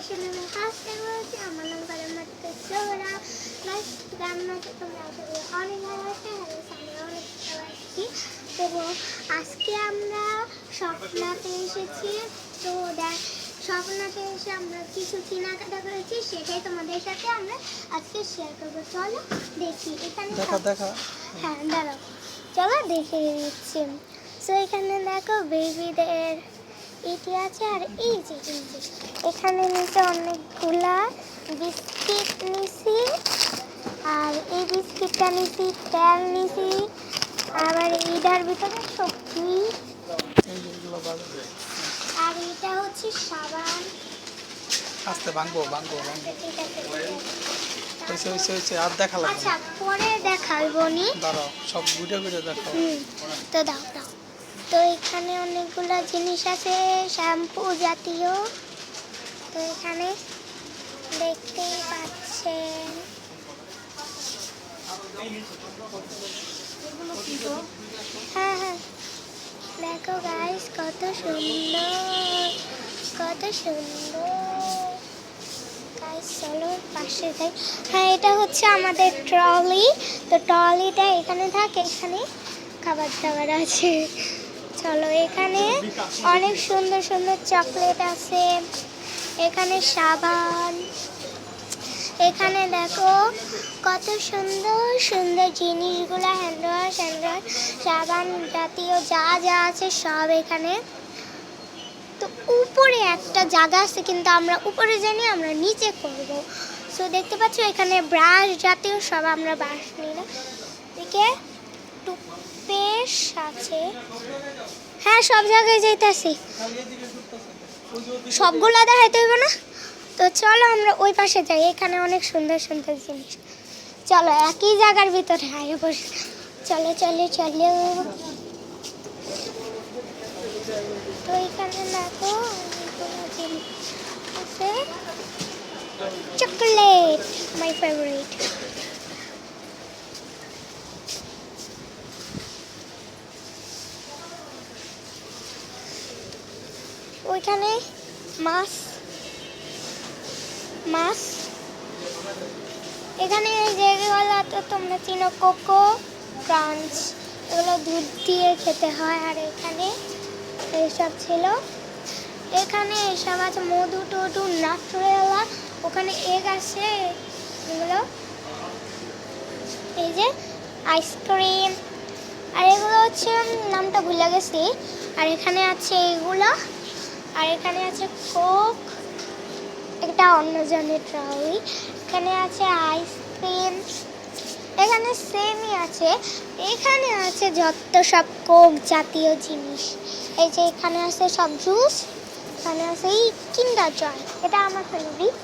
Creation আমি হাসতে বলছি। আমার নাম কালামাত্র সোহরা। গাইস কেমন আছো তোমরা? আশা করি অনেক ভালো আছো। আমি অনেক ভালো আছি। তো আজকে আমরা স্বপ্নাতে এসেছি। তো স্বপ্নাতে এসে আমরা কিছু কেনাকাটা করেছি, সেটাই তোমাদের সাথে আমরা আজকে শেয়ার করবো। চলো দেখি এখানে হ্যাঁ দাঁড়াও, চলো দেখে দিচ্ছি। সো এখানে দেখো বেবিদের এটি আছে, আর এই যে এখানে নিচে অনেকগুলা বিস্কিট নিছি, আর এই বিস্কিটটা নিছি, তেল নিছি, আবার এইটার ভিতরে সবজি, আর এটা হচ্ছে সাবান। আস্তে ভাঙবো আর দেখা লাগবে। আচ্ছা পরে দেখাবো নি, দাঁড়াও সব ঘুরে দেখো। তো দাও। তো এখানে অনেকগুলো জিনিস আছে শ্যাম্পু জাতীয়। তো এখানে দেখতেই পাচ্ছেন, হ্যাঁ দেখো গাইস কত সুন্দর গাইস। চলো পাশে যাই। হ্যাঁ এটা হচ্ছে আমাদের ট্রলি। তো ট্রলিটা এখানে থাকে, এখানে খাবার দাবার আছে। চলো এখানে অনেক সুন্দর সুন্দর চকলেট আছে, এখানে সাবান, এখানে দেখো কত সুন্দর সুন্দর জিনিসগুলো, হ্যান্ড ওয়াশ সাবান জাতীয় যা আছে সব এখানে। তো উপরে একটা জায়গা আছে, কিন্তু আমরা উপরে জানি, আমরা নিচে করবো। সো দেখতে পাচ্ছ এখানে ব্রাশ জাতীয় সব, আমরা ব্রাশ নিলাম। এদিকে টুথপেস্ট আছে। হ্যাঁ সব জায়গায় যাইতেছি, সবগুলো দেখাইতে হইব না। তো চলো আমরা ওই পাশে যাই, এখানে অনেক সুন্দর সুন্দর জিনিস। চলো একই জায়গার ভিতরে আয় বসে। চলো তো এখানে দেখো অনেকগুলো জিনিস আছে। Chocolate my favourite. ওইখানে মাছ, এখানে যেগুলো তো তোমরা চিনো কোকো ক্রাঞ্চ, এগুলো দুধ দিয়ে খেতে হয়। আর এখানে এইসব ছিল, এখানে এসব আছে মধু টধু নাটরেলা, ওখানে এগ আছে এগুলো, এই যে আইসক্রিম, আর এগুলো হচ্ছে নামটা ভুলে গেছি। আর এখানে আছে এগুলো, আর এখানে আছে কোক, এটা অন্যজনের ট্রলি। এখানে আছে আইসক্রিম, এখানে সেমই আছে। এখানে আছে যত সব কোক জাতীয় জিনিস। এই যে এখানে আছে সব জুস, এখানে আছে এই কিন্ডার জয়, এটা আমার ফেভারিট।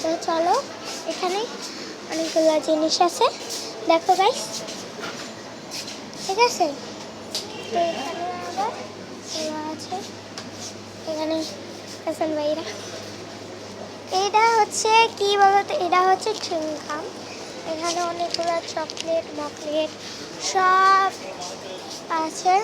তো চলো এখানে অনেকগুলো জিনিস আছে, দেখো গাইস, ঠিক আছে। তো এখানে আবার আছে, এখানে হাসান ভাইরা, এটা হচ্ছে কি বলতো, এটা হচ্ছে চুইংগাম। এখানে অনেকগুলো চকলেট মকলেট সব আছে।